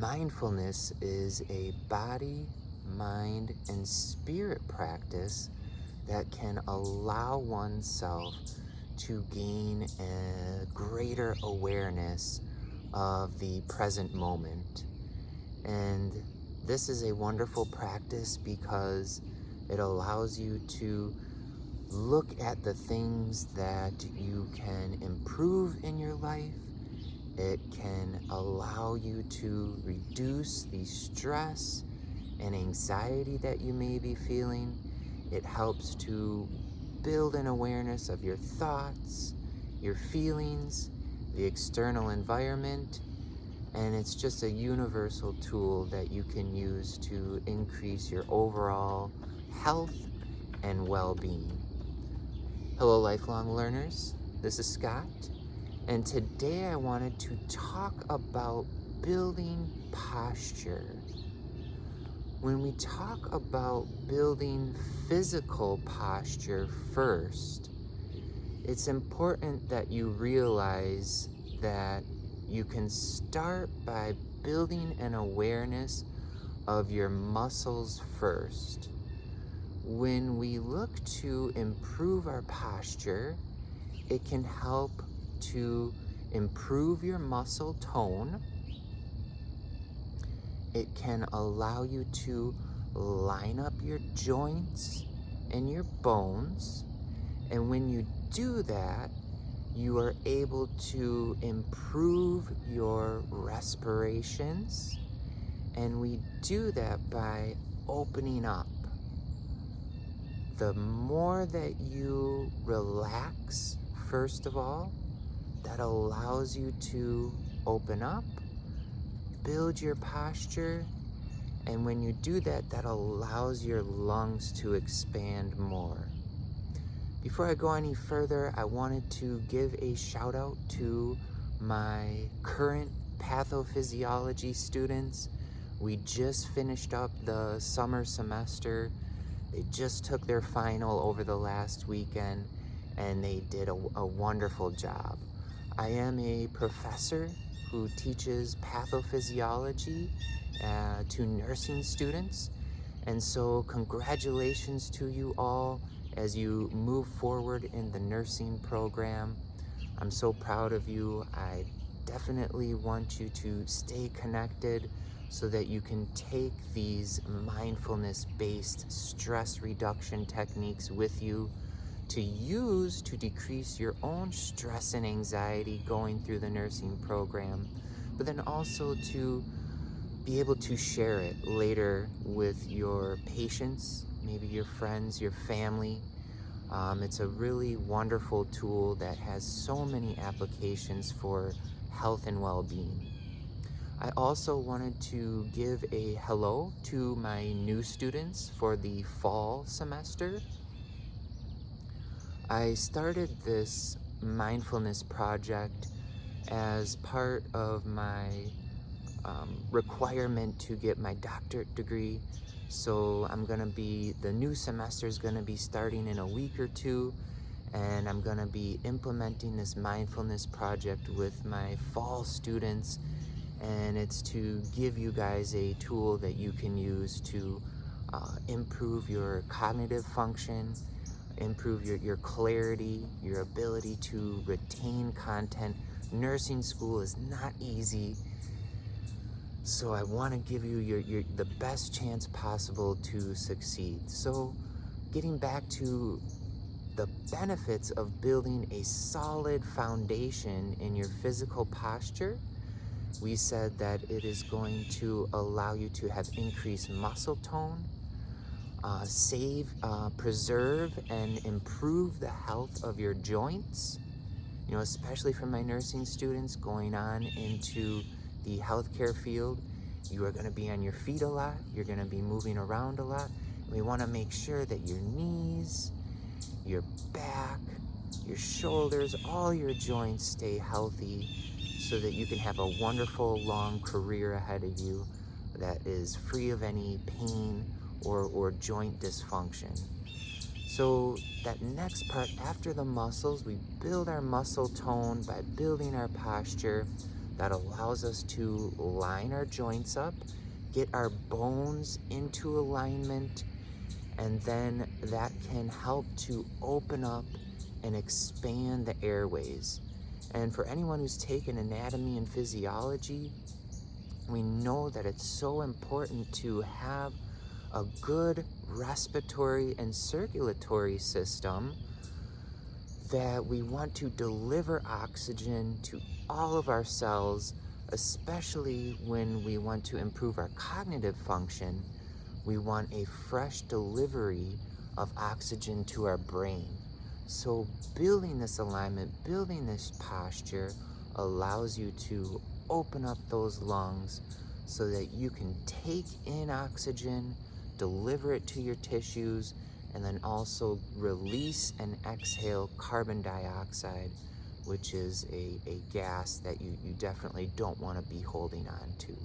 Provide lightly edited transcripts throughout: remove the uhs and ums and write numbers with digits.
Mindfulness is a body, mind, and spirit practice that can allow oneself to gain a greater awareness of the present moment. And this is a wonderful practice because it allows you to look at the things that you can improve in your life. It can allow you to reduce the stress and anxiety that you may be feeling. It helps to build an awareness of your thoughts, your feelings, the external environment, and it's just a universal tool that you can use to increase your overall health and well-being. Hello, lifelong learners. This is Scott. And today I wanted to talk about building posture. When we talk about building physical posture first, it's important that you realize that you can start by building an awareness of your muscles first. When we look to improve our posture, it can help to improve your muscle tone. It can allow you to line up your joints and your bones. And when you do that, you are able to improve your respirations. And we do that by opening up. The more that you relax, first of all, that allows you to open up, build your posture, and when you do that, that allows your lungs to expand more. Before I go any further, I wanted to give a shout out to my current pathophysiology students. We just finished up the summer semester. They just took their final over the last weekend, and they did a wonderful job. I am a professor who teaches pathophysiology to nursing students, and so congratulations to you all as you move forward in the nursing program. I'm so proud of you. I definitely want you to stay connected so that you can take these mindfulness-based stress reduction techniques with you to use to decrease your own stress and anxiety going through the nursing program, but then also to be able to share it later with your patients, maybe your friends, your family. It's a really wonderful tool that has so many applications for health and well-being. I also wanted to give a hello to my new students for the fall semester. I started this mindfulness project as part of my requirement to get my doctorate degree. So the new semester is gonna be starting in a week or two, and I'm gonna be implementing this mindfulness project with my fall students, and it's to give you guys a tool that you can use to improve your cognitive function, improve your clarity, your ability to retain content. Nursing school is not easy, so I want to give you the best chance possible to succeed. So getting back to the benefits of building a solid foundation in your physical posture, we said that it is going to allow you to have increased muscle tone, preserve and improve the health of your joints, especially for my nursing students going on into the healthcare field. You are going to be on your feet a lot, you're going to be moving around a lot. We want to make sure that your knees, your back, your shoulders, all your joints stay healthy so that you can have a wonderful long career ahead of you that is free of any pain or joint dysfunction. So that next part, after the muscles, we build our muscle tone by building our posture. that allows us to line our joints up, get our bones into alignment, and then that can help to open up and expand the airways. And for anyone who's taken anatomy and physiology, we know that it's so important to have a good respiratory and circulatory system, that we want to deliver oxygen to all of our cells, especially when we want to improve our cognitive function. We want a fresh delivery of oxygen to our brain. So building this alignment, building this posture allows you to open up those lungs so that you can take in oxygen, deliver it to your tissues, and then also release and exhale carbon dioxide, which is a gas that you definitely don't want to be holding on to.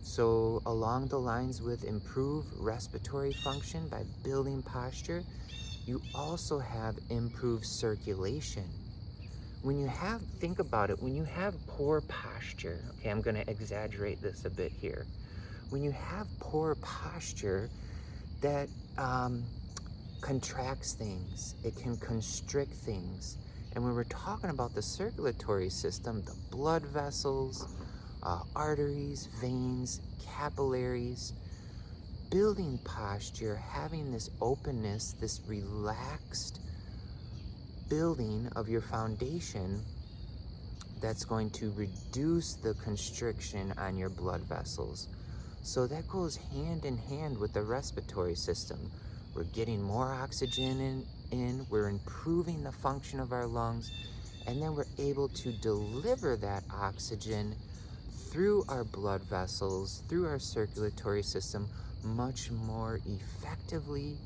So along the lines with improved respiratory function by building posture, you also have improved circulation. When you have, think about it, when you have poor posture, okay, I'm going to exaggerate this a bit here. When you have poor posture, that contracts things, it can constrict things. And when we're talking about the circulatory system, the blood vessels, arteries, veins, capillaries, building posture, having this openness, this relaxed building of your foundation, that's going to reduce the constriction on your blood vessels. So that goes hand in hand with the respiratory system. We're getting more oxygen in, we're improving the function of our lungs, and then we're able to deliver that oxygen through our blood vessels, through our circulatory system, much more effectively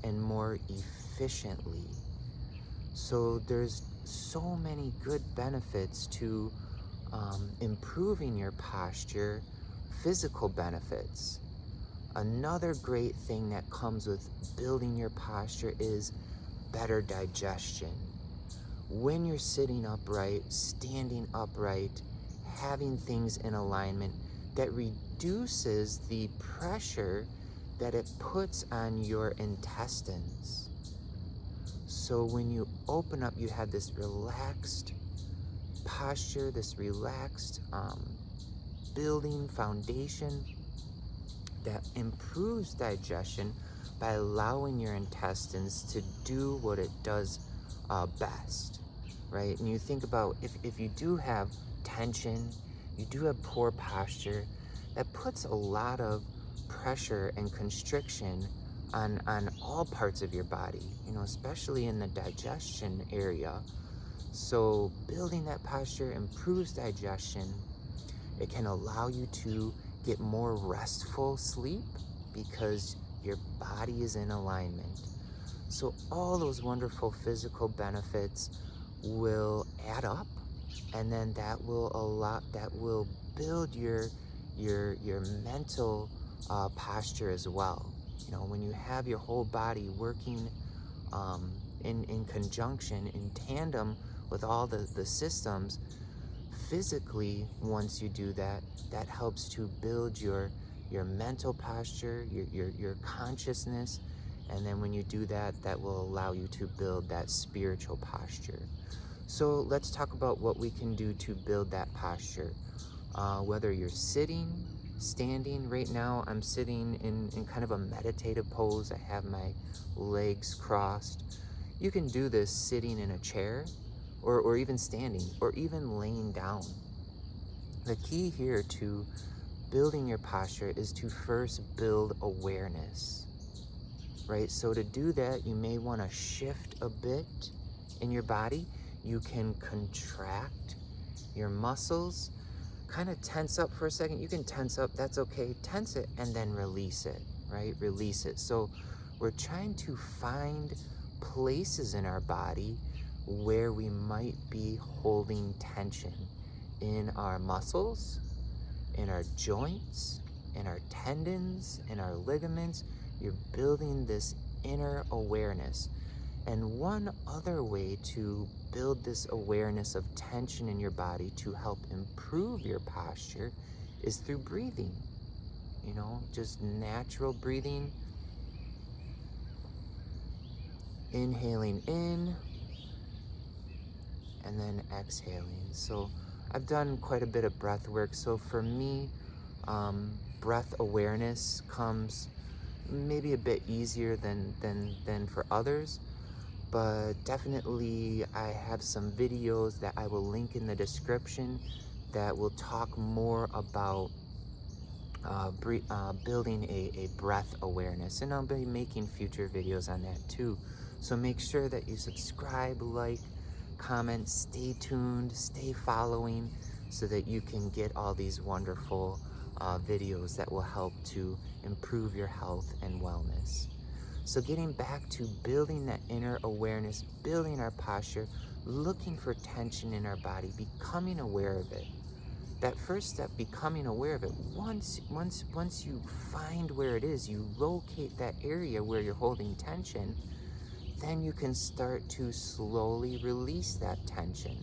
and more efficiently. So there's so many good benefits to improving your posture, physical benefits. Another great thing that comes with building your posture is better digestion. When you're sitting upright, standing upright, having things in alignment, that reduces the pressure that it puts on your intestines. So when you open up, you have this relaxed posture, this relaxed building foundation that improves digestion by allowing your intestines to do what it does best, right? And you think about if you do have tension, you do have poor posture, that puts a lot of pressure and constriction on all parts of your body, you know, especially in the digestion area. So building that posture improves digestion. It can allow you to get more restful sleep because your body is in alignment. So all those wonderful physical benefits will add up, and then that will build your mental posture as well. You know, when you have your whole body working in conjunction, in tandem with all the systems, physically, once you do that, that helps to build your mental posture, your consciousness, and then when you do that, that will allow you to build that spiritual posture. So let's talk about what we can do to build that posture. Whether you're sitting, standing, right now I'm sitting in kind of a meditative pose. I have my legs crossed. You can do this sitting in a chair, or even standing, or even laying down. The key here to building your posture is to first build awareness, right? So to do that, you may want to shift a bit in your body. You can contract your muscles, kind of tense up for a second. You can tense up, that's okay. Tense it and then release it, right? Release it. So we're trying to find places in our body where we might be holding tension in our muscles, in our joints, in our tendons, in our ligaments. You're building this inner awareness. And one other way to build this awareness of tension in your body to help improve your posture is through breathing. You know, just natural breathing. Inhaling in and then exhaling. So I've done quite a bit of breath work. So for me, breath awareness comes maybe a bit easier than for others, but definitely I have some videos that I will link in the description that will talk more about building a breath awareness, and I'll be making future videos on that too. So make sure that you subscribe, like, comment, stay tuned, stay following, so that you can get all these wonderful videos that will help to improve your health and wellness. So getting back to building that inner awareness, building our posture, looking for tension in our body, becoming aware of it. That first step, becoming aware of it, once you find where it is, you locate that area where you're holding tension, then you can start to slowly release that tension.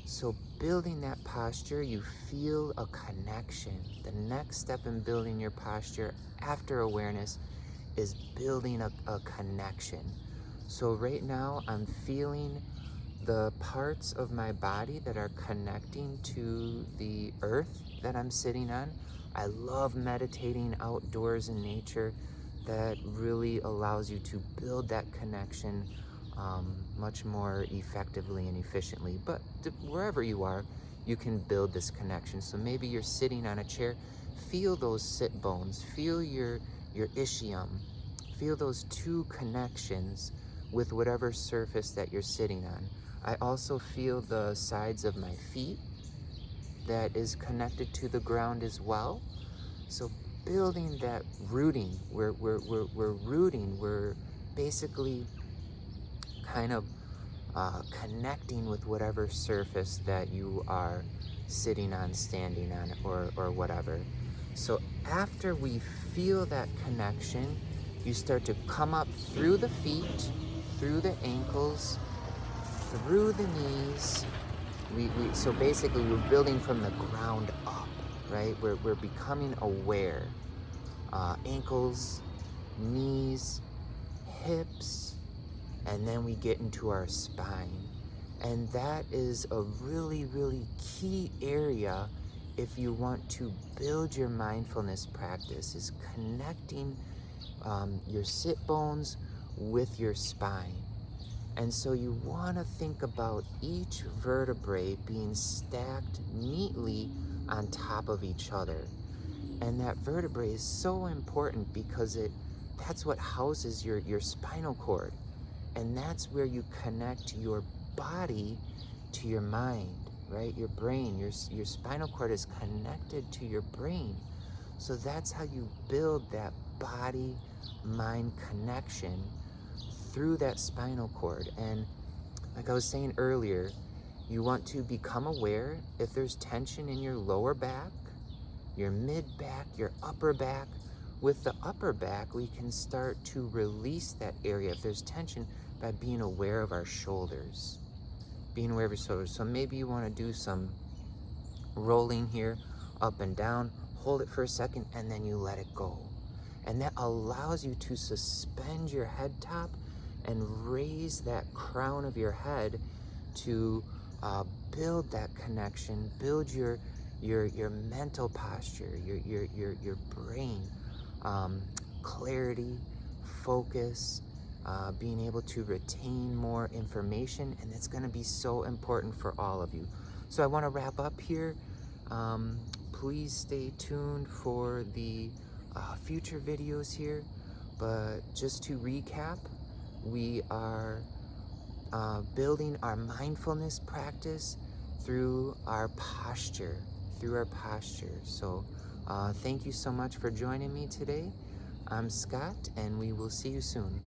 So building that posture, you feel a connection. The next step in building your posture after awareness is building a connection. So right now I'm feeling the parts of my body that are connecting to the earth that I'm sitting on. I love meditating outdoors in nature. That really allows you to build that connection much more effectively and efficiently. But wherever you are, you can build this connection. So maybe you're sitting on a chair, feel those sit bones, feel your ischium, feel those two connections with whatever surface that you're sitting on. I also feel the sides of my feet that is connected to the ground as well. So building that rooting, we're rooting, we're basically kind of connecting with whatever surface that you are sitting on, standing on, or whatever. So after we feel that connection, you start to come up through the feet, through the ankles, through the knees. So basically we're building from the ground up, right? We're becoming aware. Ankles, knees, hips, and then we get into our spine. And that is a really, really key area if you want to build your mindfulness practice, is connecting your sit bones with your spine. And so you want to think about each vertebrae being stacked neatly on top of each other. And that vertebrae is so important because that's what houses your spinal cord. And that's where you connect your body to your mind, right? Your brain, your spinal cord is connected to your brain. So that's how you build that body-mind connection through that spinal cord. And like I was saying earlier, you want to become aware if there's tension in your lower back, your mid-back, your upper back. With the upper back, we can start to release that area if there's tension by being aware of our shoulders. Being aware of your shoulders. So maybe you want to do some rolling here, up and down, hold it for a second, and then you let it go. And that allows you to suspend your head top and raise that crown of your head to build that connection, build your mental posture, your brain, clarity, focus, being able to retain more information, and it's going to be so important for all of you. So I want to wrap up here. Please stay tuned for the future videos here, but just to recap, we are building our mindfulness practice through our posture, So thank you so much for joining me today. I'm Scott, and we will see you soon.